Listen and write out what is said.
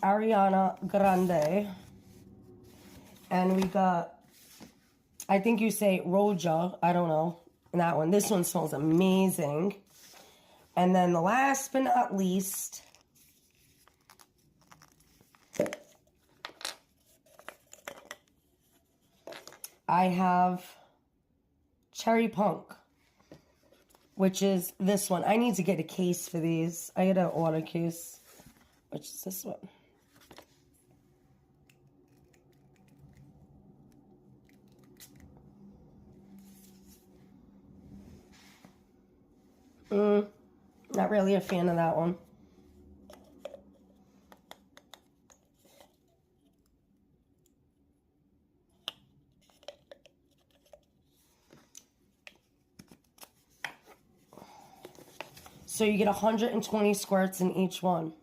Ariana Grande. And we got, I think you say Roja, I don't know, that one. This one smells amazing. And then the last but not least, I have Cherry Punk, which is this one. I need to get a case for these. I get an order case, which is this one. Not really a fan of that one. So you get 120 squirts in each one.